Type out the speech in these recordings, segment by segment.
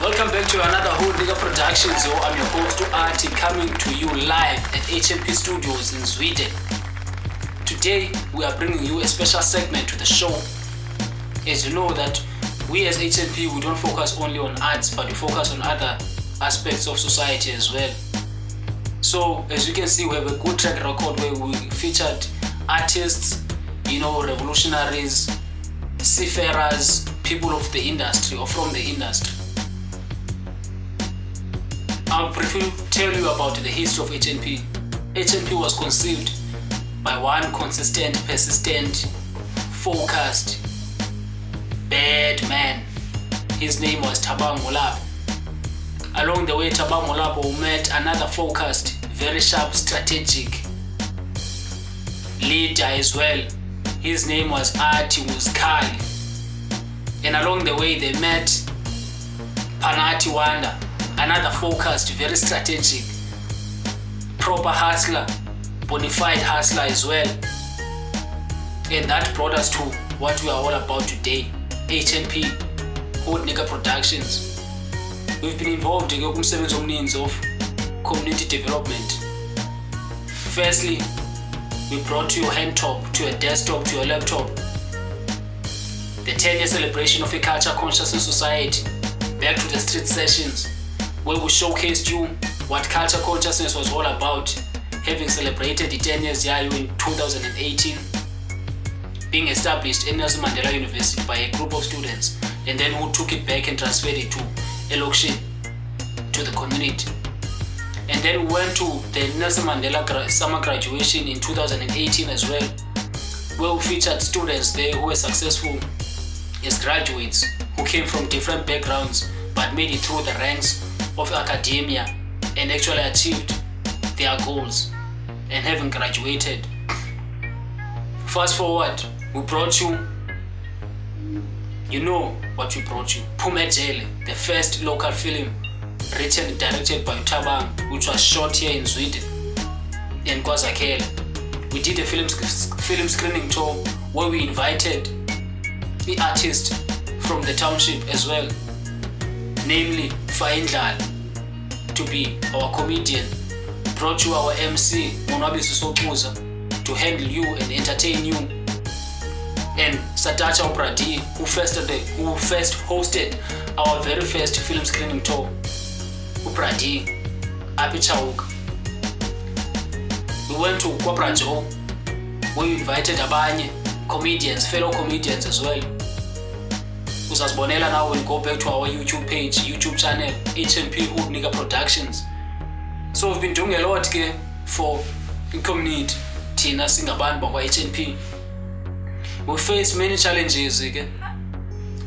Welcome back to another Whole Nigga Productions. I'm your host Artie, coming to you live at HNP Studios in Sweden. Today we are bringing you a special segment to the show. As you know that we as HNP, we don't focus only on arts, but we focus on other aspects of society as well. So as you can see, we have a good track record where we featured artists, revolutionaries, seafarers, people of the industry or from the industry. I'll briefly tell you about the history of HNP. HNP was conceived by one consistent, persistent, focused, bad man. His name was Thabang. Along the way, Thabang met another focused, very sharp, strategic leader as well. His name was Zikhali. And along the way, they met HNP Wanda, another focused, very strategic, proper hustler, bona fide hustler as well. And that brought us to what we are all about today, HNP Hot Nigga Productions. We've been involved in the means of community development. Firstly, we brought to your HandTop, to your desktop, to your laptop, the 10-year celebration of a culture conscious society, back to the street sessions, where we showcased you what culture consciousness was all about, having celebrated the 10 years in 2018, being established in Nelson Mandela University by a group of students, and then who took it back and transferred it to Elokshin, to the community. And then we went to the Nelson Mandela summer graduation in 2018 as well, where we featured students there who were successful as graduates, who came from different backgrounds but made it through the ranks of academia and actually achieved their goals and having graduated. Fast forward, we brought you, what we brought you, Pumejele, the first local film written and directed by Thabang, which was shot here in Sweden, in Zikhali. We did a film screening tour where we invited the artist from the township as well, namely Faindlal, to be our comedian. Brought you our MC, to handle you and entertain you. And Satacha Obradi, who first hosted our very first film screening tour. Ubradi, Apichawuk. We went to Kwabrajo, where we invited abanye comedians, fellow comedians as well. Usasbonela now when you go back to our YouTube page, YouTube channel, HNP Hood Nigga Productions. So we've been doing a lot for the community, Tina Singaban Baba HNP. We faced many challenges. It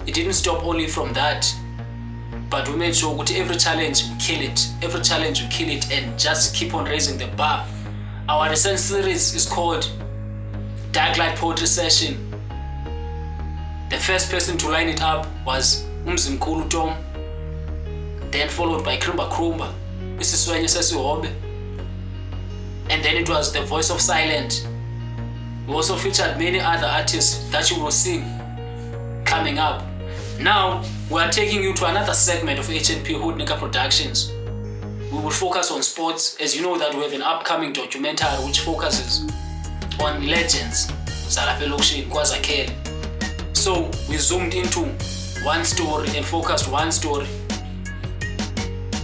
didn't stop only from that, but we made sure that every challenge we kill it, and just keep on raising the bar. Our recent series is called Dark Light Poetry Session. The first person to line it up was Umzimkhulu Tom, then followed by Krumba Krumba, Isiswenye Sesihobe, and then it was The Voice of Silent. We also featured many other artists that you will see coming up. Now, we are taking you to another segment of HNP Hood Nigga Productions. We will focus on sports. As you know that we have an upcoming documentary which focuses on legends, Zalapelokshi, Zikhali. So we zoomed into one story and focused one story,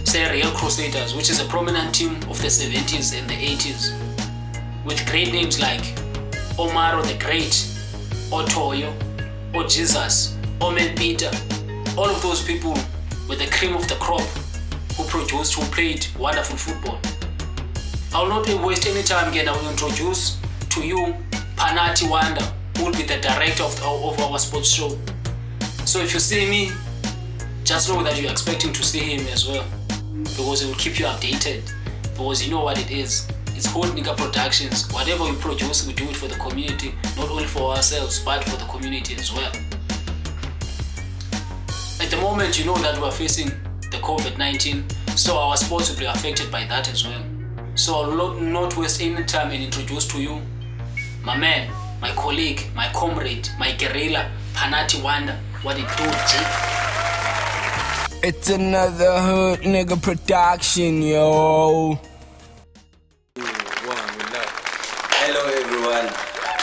say Real Crusaders, which is a prominent team of the 70s and the 80s, with great names like Omaro the Great, Otoyo, or Jesus, Omen Peter, all of those people with the cream of the crop who played wonderful football. I will not waste any time again. I will introduce to you HNP Wanda, who will be the director of our sports show. So if you see me, just know that you're expecting to see him as well, because it will keep you updated, because you know what it is. It's Hot Nigga Productions. Whatever we produce, we do it for the community, not only for ourselves, but for the community as well. At the moment, you know that we are facing the COVID-19, so our sports will be affected by that as well. So I'll not waste any time and introduce to you my man, my colleague, my comrade, my guerrilla, HNP Wanda. What it do, G? It's another hood nigga production, yo. Hello everyone,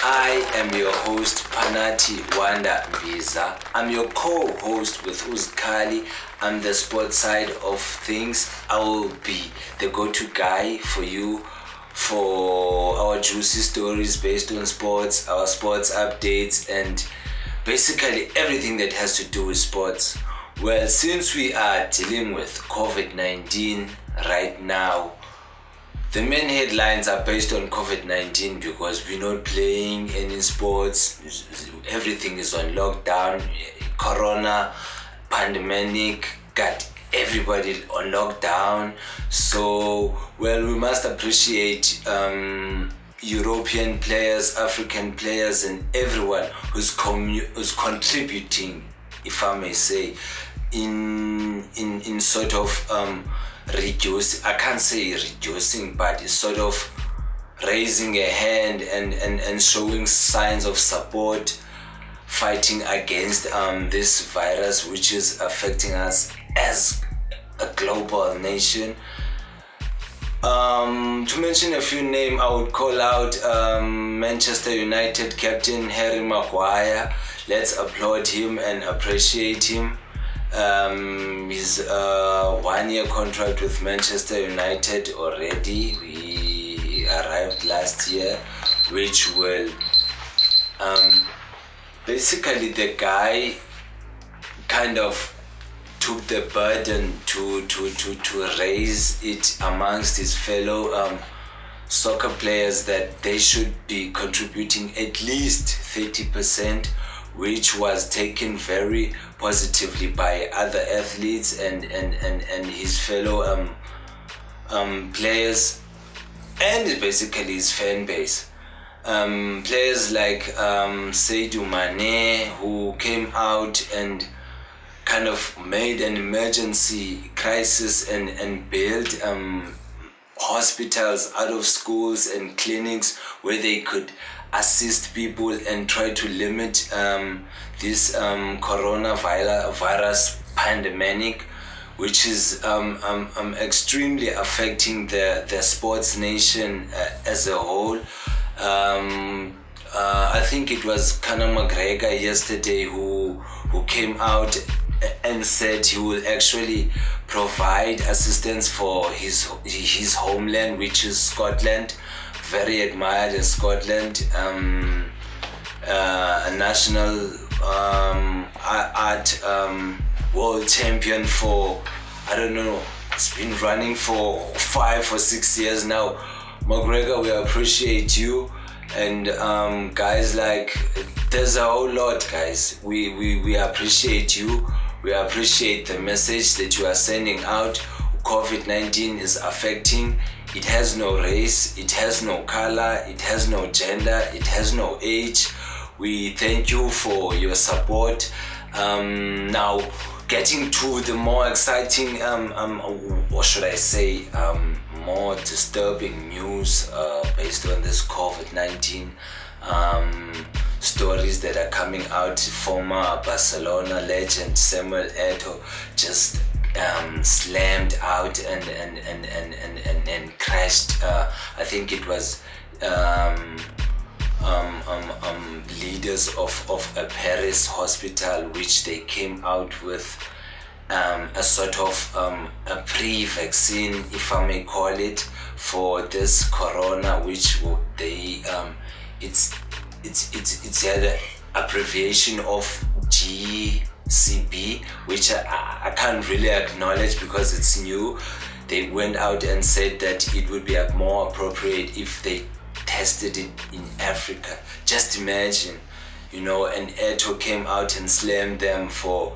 I am your host Panati Wanda Visa. I'm your co-host with Zikhali. I'm the sports side of things. I will be the go-to guy for you for our juicy stories based on sports, our sports updates, and basically everything that has to do with sports. Well, since we are dealing with COVID-19 right now, the main headlines are based on COVID-19 because we're not playing any sports. Everything is on lockdown. Corona, pandemic, got everybody on lockdown. So, well, we must appreciate European players, African players, and everyone who's contributing, if I may say, in sort of reduce, I can't say reducing, but it's sort of raising a hand and showing signs of support, fighting against this virus which is affecting us as a global nation. To mention a few names, I would call out Manchester United captain Harry Maguire. Let's applaud him and appreciate him. His 1 year contract with Manchester United already. We arrived last year, which will basically the guy kind of took the burden to raise it amongst his fellow soccer players that they should be contributing at least 30%, which was taken very positively by other athletes and his fellow players and basically his fan base. Players like Sadio Mane, who came out and kind of made an emergency crisis and built hospitals out of schools and clinics where they could assist people and try to limit this coronavirus pandemic, which is extremely affecting the sports nation as a whole. I think it was Conor McGregor yesterday who came out and said he will actually provide assistance for his homeland, which is Scotland. Very admired in Scotland, a national art world champion for, I don't know, it's been running for 5 or 6 years now. McGregor, we appreciate you, and guys, like, there's a whole lot, guys. We appreciate you. We appreciate the message that you are sending out. COVID-19 is affecting. It has no race, it has no color, it has no gender, it has no age. We thank you for your support. Now, getting to the more exciting, or should I say, more disturbing news based on this COVID-19 stories that are coming out. Former Barcelona legend Samuel Eto'o just slammed out and crashed. I think it was leaders of a Paris hospital, which they came out with a sort of a pre-vaccine, if I may call it, for this corona, which they it's the abbreviation of GCB, which I can't really acknowledge because it's new. They went out and said that it would be more appropriate if they tested it in Africa. Just imagine, and Eto'o came out and slammed them for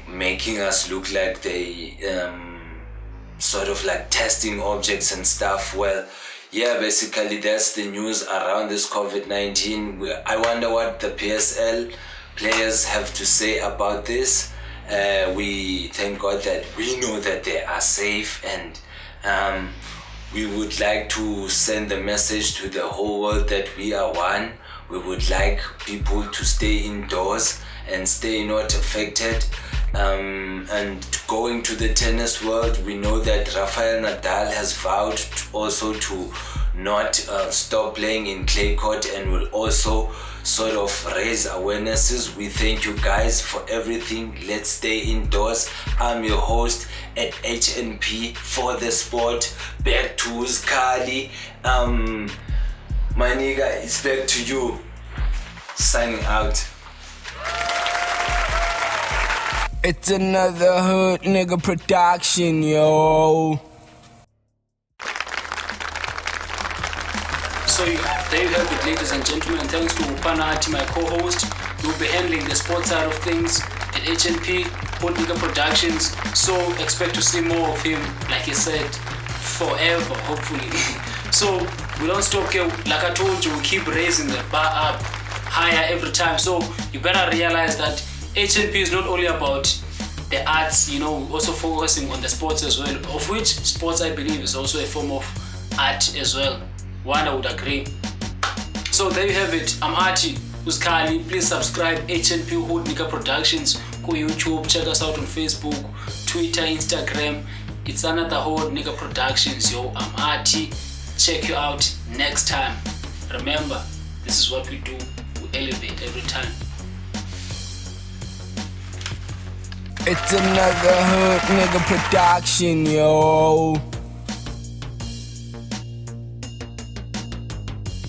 making us look like they sort of like testing objects and stuff. Well, yeah, basically that's the news around this COVID-19. I wonder what the PSL players have to say about this. We thank God that we know that they are safe, and we would like to send the message to the whole world that we are one. We would like people to stay indoors and stay not affected. And going to the tennis world, we know that Rafael Nadal has vowed also to not stop playing in clay court and will also sort of raise awarenesses. We thank you guys for everything. Let's stay indoors. I'm your host at HNP for the sport. Back to Zikhali. My nigga, it's back to you. Signing out. It's another hood nigga production, yo. So there you have it, ladies and gentlemen. Thanks to Panati, my co-host. You'll be handling the sports side of things at HNP Nigga Productions. So expect to see more of him, like he said, forever, hopefully. So we don't stop here. Like I told you, we keep raising the bar up higher every time. So you better realize that HNP is not only about the arts, we're also focusing on the sports as well, of which sports I believe is also a form of art as well. Wanda would agree. So there you have it. I'm Artie Zikhali. Please subscribe HNP Nigga Productions. Go YouTube, check us out on Facebook, Twitter, Instagram. It's another Nigga Productions, yo. I'm Artie. Check you out next time. Remember, this is what we do. We elevate every time. It's another hood nigga production, yo.